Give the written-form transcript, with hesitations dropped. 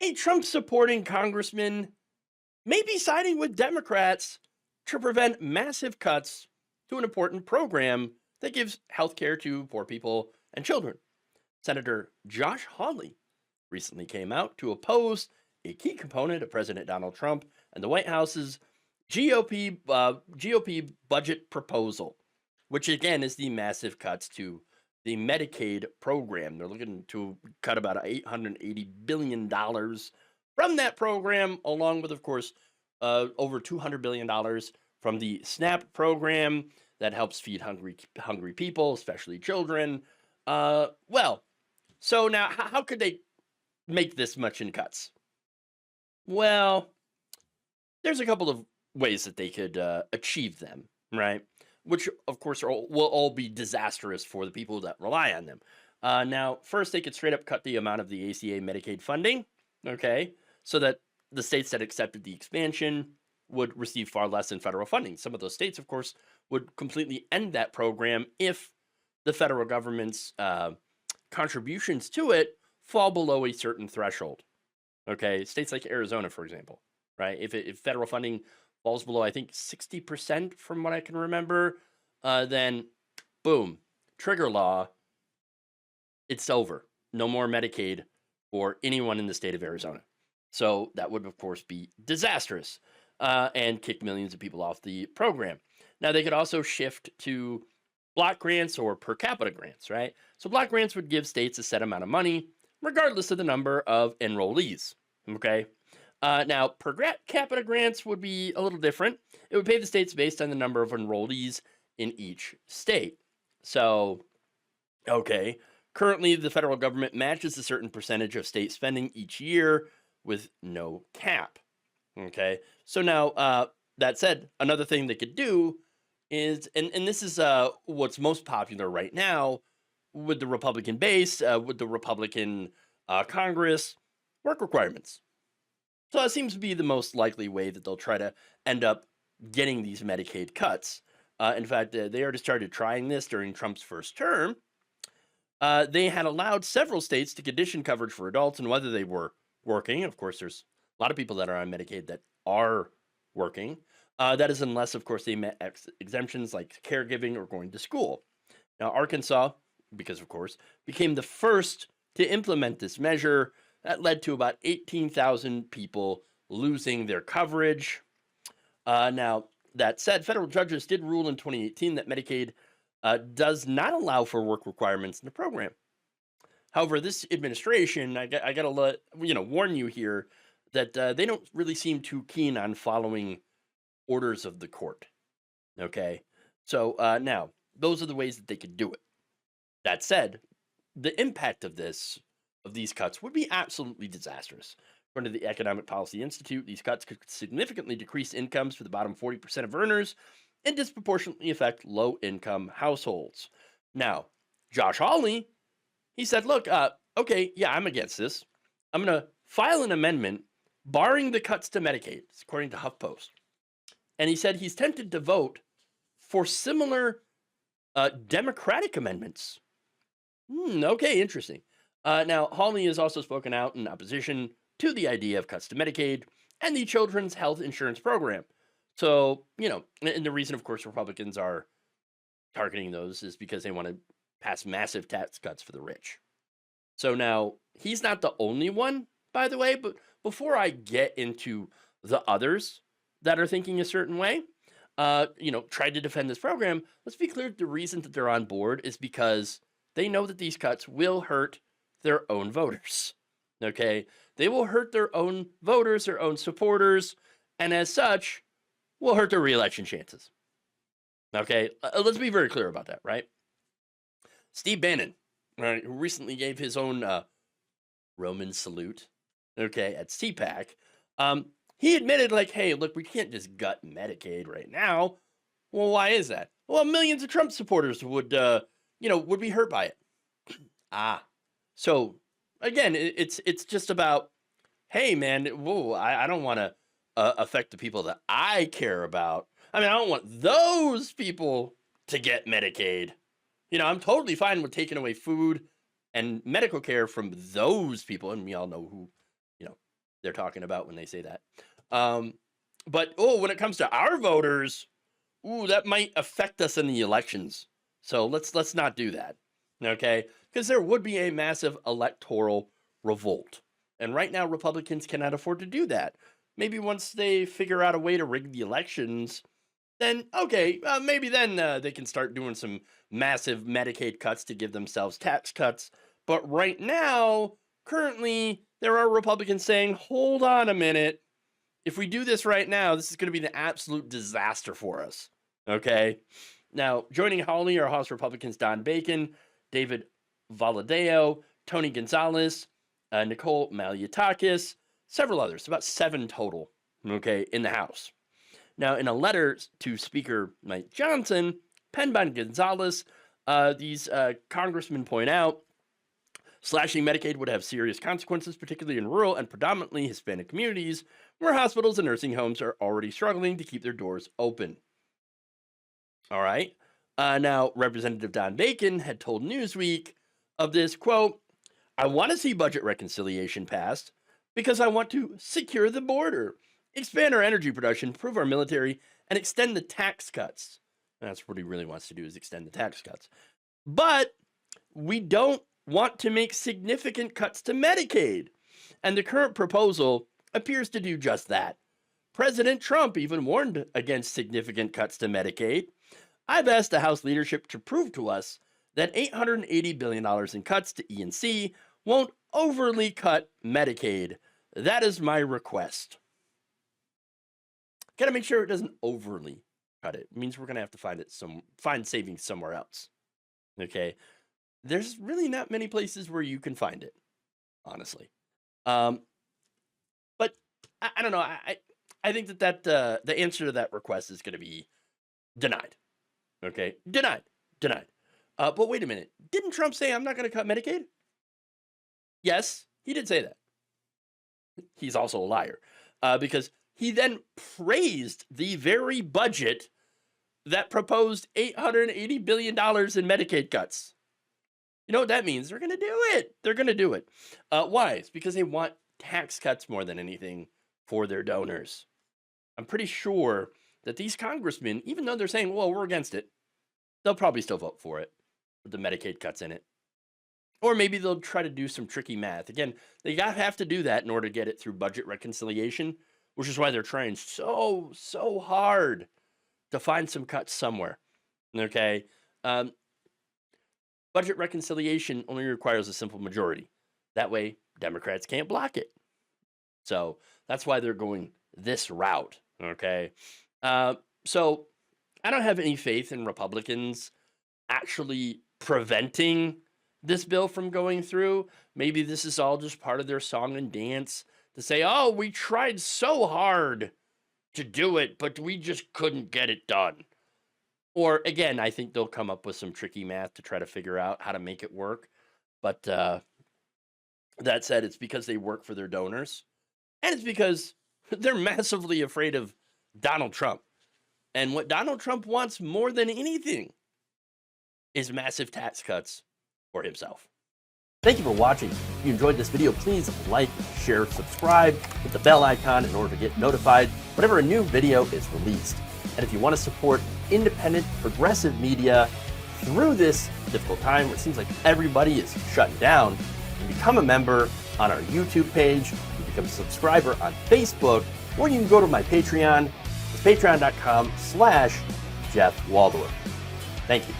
A Trump supporting congressman may be siding with Democrats to prevent massive cuts to an important program that gives health care to poor people and children. Senator Josh Hawley recently came out to oppose a key component of President Donald Trump and the White House's GOP budget proposal, which again is the massive cuts to the Medicaid program. They're looking to cut about $880 billion from that program, along with, of course, over $200 billion from the SNAP program that helps feed hungry people, especially children. Well, so now how could they make this much in cuts? Well, there's a couple of ways that they could achieve them, right? Which, of course, will all be disastrous for the people that rely on them. Now, first, they could straight up cut the amount of the ACA Medicaid funding, okay, so that the states that accepted the expansion would receive far less in federal funding. Some of those states, of course, would completely end that program if the federal government's contributions to it fall below a certain threshold. Okay, states like Arizona, for example, right? If federal funding falls below, I think 60% from what I can remember, then boom, trigger law. It's over. No more Medicaid for anyone in the state of Arizona. So that would, of course, be disastrous and kick millions of people off the program. Now, they could also shift to block grants or per capita grants, right? So block grants would give states a set amount of money, regardless of the number of enrollees, okay? Now, per capita grants would be a little different. It would pay the states based on the number of enrollees in each state. So, okay, currently the federal government matches a certain percentage of state spending each year with no cap. Okay, so now that said, another thing they could do is, and this is what's most popular right now with the Republican base, with the Republican Congress, work requirements. So that seems to be the most likely way that they'll try to end up getting these Medicaid cuts. In fact, they already started trying this during Trump's first term. They had allowed several states to condition coverage for adults and whether they were working. Of course, there's a lot of people that are on Medicaid that are working. That is unless, of course, they met exemptions like caregiving or going to school. Now, Arkansas, because of course, became the first to implement this measure. That led to about 18,000 people losing their coverage. Now, that said, federal judges did rule in 2018 that Medicaid does not allow for work requirements in the program. However, this administration, I got to warn you here that they don't really seem too keen on following orders of the court. Okay, so now those are the ways that they could do it. That said, the impact of these cuts would be absolutely disastrous. According to the Economic Policy Institute, these cuts could significantly decrease incomes for the bottom 40% of earners and disproportionately affect low-income households. Now, Josh Hawley, he said, look, okay, yeah, I'm against this. I'm going to file an amendment barring the cuts to Medicaid, according to HuffPost. And he said he's tempted to vote for similar Democratic amendments. Okay, interesting. Now, Hawley has also spoken out in opposition to the idea of cuts to Medicaid and the Children's Health Insurance Program. So, and the reason, of course, Republicans are targeting those is because they want to pass massive tax cuts for the rich. So now, he's not the only one, by the way, but before I get into the others that are thinking a certain way, try to defend this program, let's be clear, the reason that they're on board is because they know that these cuts will hurt their own voters. Okay? They will hurt their own voters, their own supporters, and as such, will hurt their reelection chances. Okay? Let's be very clear about that, right? Steve Bannon, right, who recently gave his own Roman salute, okay, at CPAC, he admitted, like, hey, look, we can't just gut Medicaid right now. Well, why is that? Well, millions of Trump supporters would be hurt by it. So again, it's just about, hey, man, whoa, I don't want to affect the people that I care about. I mean, I don't want those people to get Medicaid. I'm totally fine with taking away food and medical care from those people, and we all know who, they're talking about when they say that. But when it comes to our voters, that might affect us in the elections. So let's not do that, okay? Because there would be a massive electoral revolt. And right now, Republicans cannot afford to do that. Maybe once they figure out a way to rig the elections, then, okay, maybe then they can start doing some massive Medicaid cuts to give themselves tax cuts. But right now, currently, there are Republicans saying, hold on a minute. If we do this right now, this is going to be an absolute disaster for us. Okay? Now, joining Hawley are House Republicans Don Bacon, David Valadao, Tony Gonzalez, Nicole Malliotakis, several others, about 7 total, okay, in the House. Now, in a letter to Speaker Mike Johnson, penned by Gonzalez, these congressmen point out, slashing Medicaid would have serious consequences, particularly in rural and predominantly Hispanic communities, where hospitals and nursing homes are already struggling to keep their doors open. All right. Now, Representative Don Bacon had told Newsweek of this, quote, I want to see budget reconciliation passed because I want to secure the border, expand our energy production, improve our military, and extend the tax cuts. And that's what he really wants to do, is extend the tax cuts. But we don't want to make significant cuts to Medicaid. And the current proposal appears to do just that. President Trump even warned against significant cuts to Medicaid. I've asked the House leadership to prove to us that $880 billion in cuts to E&C won't overly cut Medicaid. That is my request. Got to make sure it doesn't overly cut it. It means we're going to have to find savings somewhere else. Okay? There's really not many places where you can find it, honestly. But I don't know. I think that the answer to that request is going to be denied. Okay? Denied. But wait a minute. Didn't Trump say, I'm not going to cut Medicaid? Yes, he did say that. He's also a liar. Because he then praised the very budget that proposed $880 billion in Medicaid cuts. You know what that means? They're going to do it. They're going to do it. Why? It's because they want tax cuts more than anything for their donors. I'm pretty sure that these congressmen, even though they're saying, well, we're against it, they'll probably still vote for it with the Medicaid cuts in it. Or maybe they'll try to do some tricky math. Again, they have to do that in order to get it through budget reconciliation, which is why they're trying so hard to find some cuts somewhere. Okay? Budget reconciliation only requires a simple majority. That way, Democrats can't block it. So that's why they're going this route. Okay? So I don't have any faith in Republicans actually preventing this bill from going through. Maybe this is all just part of their song and dance to say, oh, we tried so hard to do it, but we just couldn't get it done. Or again, I think they'll come up with some tricky math to try to figure out how to make it work. But that said, it's because they work for their donors. And it's because they're massively afraid of Donald Trump. And what Donald Trump wants more than anything is massive tax cuts for himself. Thank you for watching. If you enjoyed this video, please like, share, subscribe, hit the bell icon in order to get notified whenever a new video is released. And if you want to support independent, progressive media through this difficult time where it seems like everybody is shutting down, you can become a member on our YouTube page, you can become a subscriber on Facebook, or you can go to my Patreon. It's patreon.com/Jeff Waldorf. Thank you.